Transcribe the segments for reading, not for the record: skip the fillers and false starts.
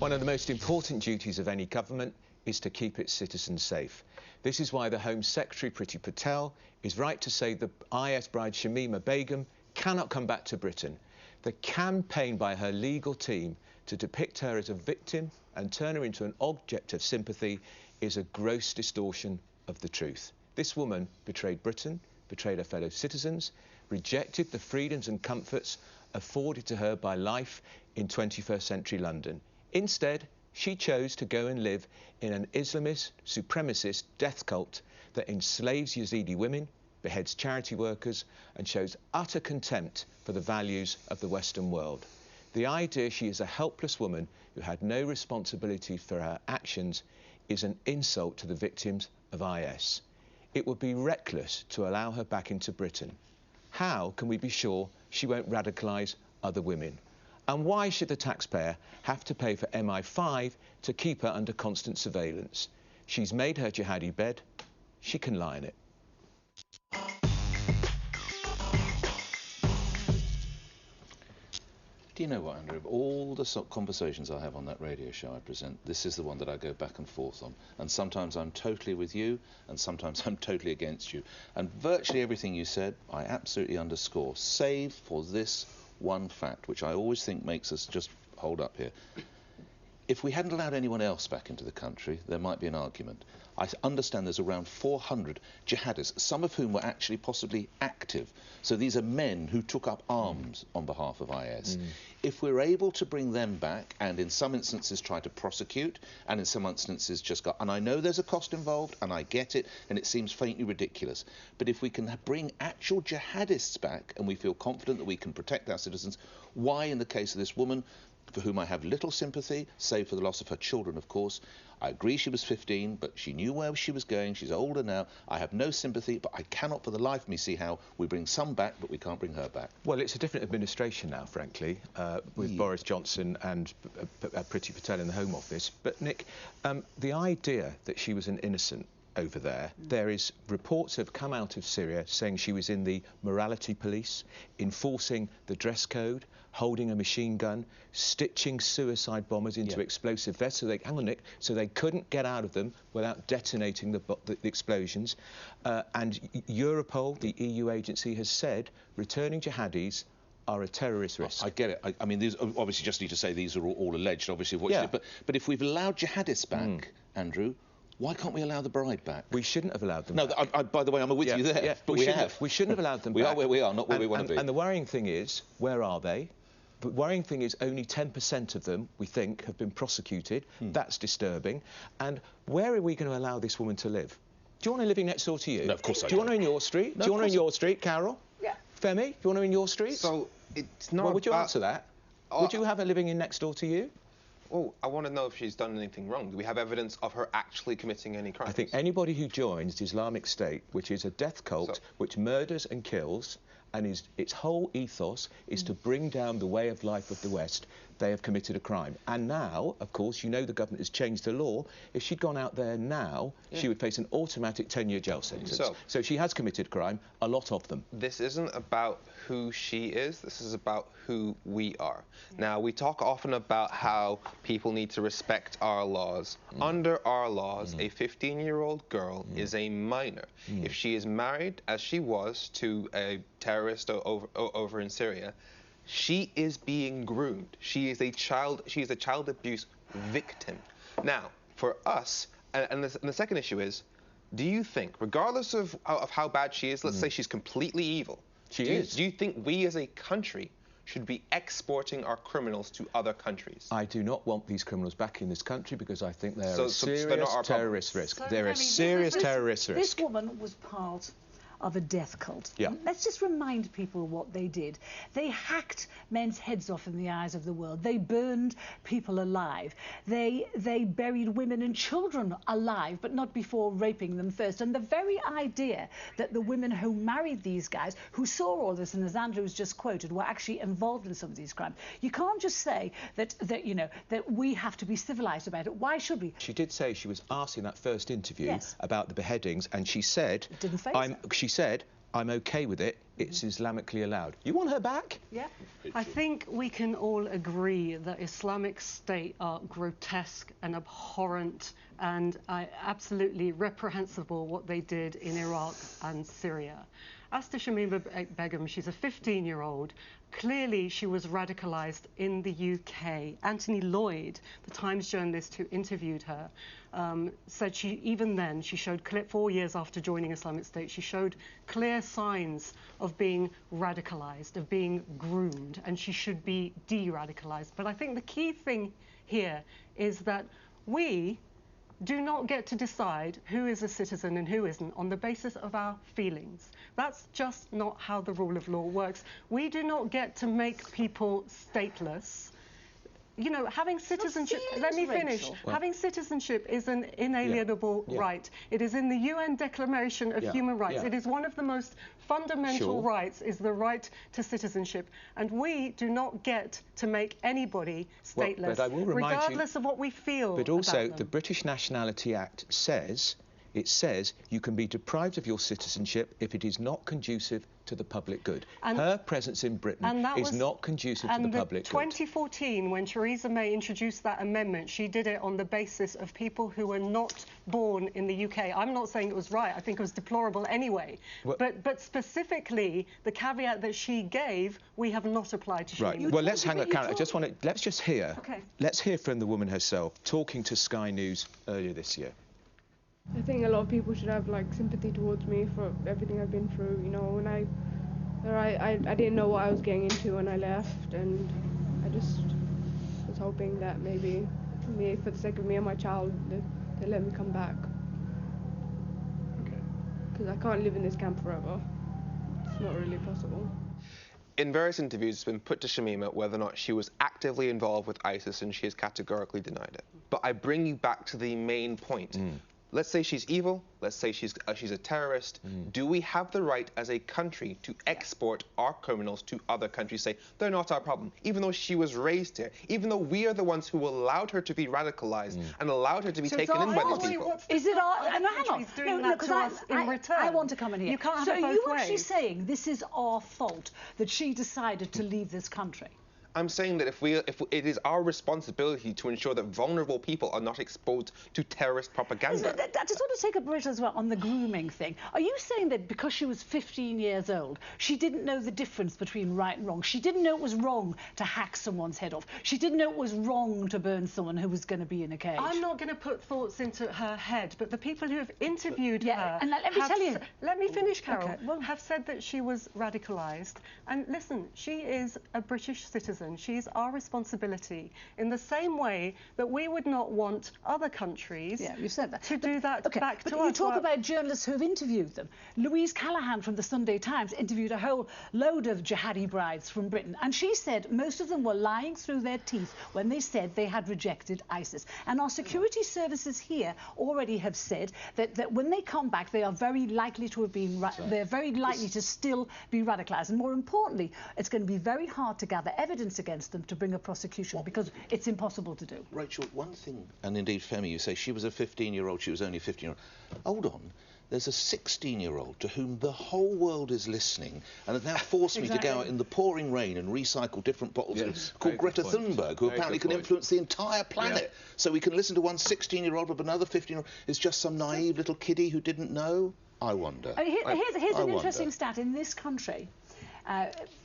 One of the most important duties of any government is to keep its citizens safe. This is why the Home Secretary, Priti Patel, is right to say the IS bride Shamima Begum cannot come back to Britain. The campaign by her legal team to depict her as a victim and turn her into an object of sympathy is a gross distortion of the truth. This woman betrayed Britain, betrayed her fellow citizens, rejected the freedoms and comforts afforded to her by life in 21st century London. Instead, she chose to go and live in an Islamist, supremacist death cult that enslaves Yazidi women, beheads charity workers and shows utter contempt for the values of the Western world. The idea she is a helpless woman who had no responsibility for her actions is an insult to the victims of IS. It would be reckless to allow her back into Britain. How can we be sure she won't radicalise other women? And why should the taxpayer have to pay for MI5 to keep her under constant surveillance? She's made her jihadi bed, she can lie in it. Do you know what, Andrew? Of all the conversations I have on that radio show I present, this is the one that I go back and forth on. And sometimes I'm totally with you, and sometimes I'm totally against you. And virtually everything you said, I absolutely underscore, save for this one fact, which I always think makes us just hold up here. If we hadn't allowed anyone else back into the country, there might be an argument. I understand there's around 400 jihadists, some of whom were actually possibly active. So these are men who took up arms on behalf of IS. If we're able to bring them back, and in some instances try to prosecute, and in some instances just go... And I know there's a cost involved, and I get it, and it seems faintly ridiculous. But if we can bring actual jihadists back, and we feel confident that we can protect our citizens, why, in the case of this woman, for whom I have little sympathy, save for the loss of her children, of course. I agree she was 15, but she knew where she was going. She's older now. I have no sympathy, but I cannot for the life of me see how we bring some back, but we can't bring her back. Well, it's a different administration now, frankly, with Boris Johnson and Priti Patel in the Home Office. But, Nick, the idea that she was an innocent over there is reports have come out of Syria saying she was in the morality police, enforcing the dress code, holding a machine gun, stitching suicide bombers into explosive vests so they, hang on, Nick, so they couldn't get out of them without detonating the explosions. And Europol, the EU agency, has said returning jihadis are a terrorist risk. I get it. I mean, these obviously just need to say these are all alleged, obviously, of what she did. But if we've allowed jihadists back, Andrew, why can't we allow the bride back? We shouldn't have allowed them back. No, by the way, I'm with you there, but we have. We shouldn't have allowed them back. We are where we are, not where we want to be. And the worrying thing is, where are they? The worrying thing is only 10% of them, we think, have been prosecuted. That's disturbing. And where are we going to allow this woman to live? Do you want her living next door to you? No, of course I do. You want her in your street? No, do you want her in your street, Carol? Yeah. Femi, do you want her in your street? So, it's not Well, would you answer that? Would you have her living in next door to you? Well, I want to know if she's done anything wrong. Do we have evidence of her actually committing any crimes? I think anybody who joins the Islamic State, which is a death cult, which murders and kills, and its whole ethos is to bring down the way of life of the West, they have committed a crime. And now, of course, you know the government has changed the law. If she'd gone out there now, she would face an automatic 10-year jail sentence. So she has committed crime, a lot of them. This isn't about who she is, this is about who we are. Now, we talk often about how people need to respect our laws. Under our laws, a 15-year-old girl is a minor. If she is married, as she was, to a terrorist over in Syria, she is being groomed. She is a child abuse victim. Now, for us, and the second issue is, do you think, regardless of how bad she is, let's say she's completely evil, do you think we as a country should be exporting our criminals to other countries? I do not want these criminals back in this country because I think they're a serious terrorist risk. So, they're a serious terrorist risk. This woman was part of a death cult. Let's just remind people what they did. They hacked men's heads off in the eyes of the world. They burned people alive. They buried women and children alive, but not before raping them first. And the very idea that the women who married these guys, who saw all this, and as Andrew's just quoted, were actually involved in some of these crimes. You can't just say that we have to be civilized about it. Why should we? She did say, she was asked in that first interview about the beheadings, and she said, it didn't faze her. She said, I'm OK with it. It's Islamically allowed. You want her back? Yeah. I think we can all agree that Islamic State are grotesque and abhorrent and absolutely reprehensible what they did in Iraq and Syria. As to Shamima Begum, she's a 15-year-old. Clearly, she was radicalised in the UK. Anthony Lloyd, the Times journalist who interviewed her, said even then she showed 4 years after joining Islamic State, she showed clear signs of being radicalised, of being groomed, and she should be de-radicalised. But I think the key thing here is that we do not get to decide who is a citizen and who isn't on the basis of our feelings. That's just not how the rule of law works. We do not get to make people stateless. You know, having citizenship, let me finish. Well, having citizenship is an inalienable right. It is in the UN Declaration of Human Rights. It is one of the most fundamental rights, is the right to citizenship. And we do not get to make anybody stateless, but I will remind regardless of what we feel. But also, about them. the British Nationality Act says, you can be deprived of your citizenship if it is not conducive to the public good. And her presence in Britain is not conducive to the public good. And 2014, when Theresa May introduced that amendment, she did it on the basis of people who were not born in the UK. I'm not saying it was right. I think it was deplorable anyway. Well, but specifically, the caveat that she gave, we have not applied to Shamima. Right. Well, let's hang on, Karen. Let's just hear. Okay. Let's hear from the woman herself talking to Sky News earlier this year. I think a lot of people should have like sympathy towards me for everything I've been through. You know, when I didn't know what I was getting into when I left, and I just was hoping that maybe for the sake of me and my child, they let me come back. Okay. Because I can't live in this camp forever. It's not really possible. In various interviews, it's been put to Shamima whether or not she was actively involved with ISIS, and she has categorically denied it. But I bring you back to the main point. Let's say she's evil. Let's say she's a terrorist. Do we have the right as a country to export our criminals to other countries, say they're not our problem, even though she was raised here, even though we are the ones who allowed her to be radicalized and allowed her to be taken in by these people? Is it our... No, hang on. No, because I want to come in here. You can't have so it both are you ways. actually saying this is our fault that she decided to leave this country? I'm saying that if it is our responsibility to ensure that vulnerable people are not exposed to terrorist propaganda. I just want to take a bridge as well on the grooming thing. Are you saying that because she was 15 years old, she didn't know the difference between right and wrong? She didn't know it was wrong to hack someone's head off. She didn't know it was wrong to burn someone who was going to be in a cage. I'm not going to put thoughts into her head, but the people who have interviewed her... And let me tell you... Let me finish, Carol. Okay, well, have said that she was radicalised. And listen, she is a British citizen. She is our responsibility in the same way that we would not want other countries you said that. to do that back to us. You talk about journalists who have interviewed them. Louise Callaghan from the Sunday Times interviewed a whole load of jihadi brides from Britain, and she said most of them were lying through their teeth when they said they had rejected ISIS. And our security services here already have said that when they come back, they are very likely to have been... They're very likely to still be radicalised. And more importantly, it's going to be very hard to gather evidence against them to bring a prosecution, because it's impossible to do. Rachel, one thing, and indeed Femi, you say she was a 15-year-old, she was only a 15-year-old. Hold on, there's a 16-year-old to whom the whole world is listening and have now forced me to go out in the pouring rain and recycle different bottles called Greta Thunberg, who apparently can influence the entire planet. So we can listen to one 16-year-old, but another 15-year-old is just some naive little kiddie who didn't know? I wonder. Here's an interesting stat. In this country,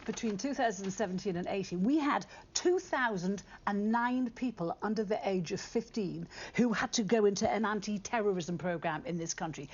between 2017 and 18, we had 2,009 people under the age of 15 who had to go into an anti-terrorism programme in this country.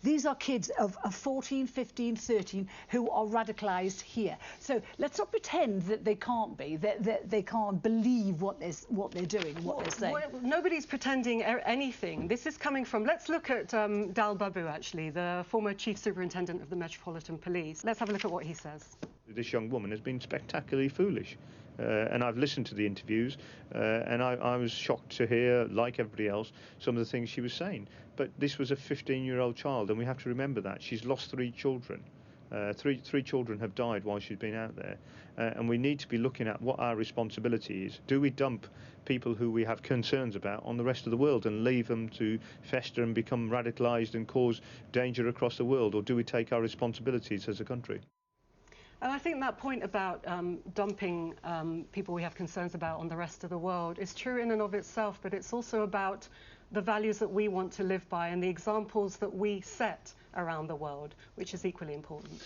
These are kids of 14, 15, 13 who are radicalised here. So let's not pretend that they can't be, that they can't believe what they're doing and what they're saying. Nobody's pretending anything. This is coming from... Let's look at Dal Babu, actually, the former Chief Superintendent of the Metropolitan Police. Let's have a look at what he says. This young woman has been spectacularly foolish, and I've listened to the interviews, and I was shocked to hear, like everybody else, some of the things she was saying. But this was a 15-year-old child, and we have to remember that. She's lost 3 children. Three children have died while she's been out there, and we need to be looking at what our responsibility is. Do we dump people who we have concerns about on the rest of the world and leave them to fester and become radicalised and cause danger across the world, or do we take our responsibilities as a country? And I think that point about dumping people we have concerns about on the rest of the world is true in and of itself, but it's also about the values that we want to live by and the examples that we set around the world, which is equally important.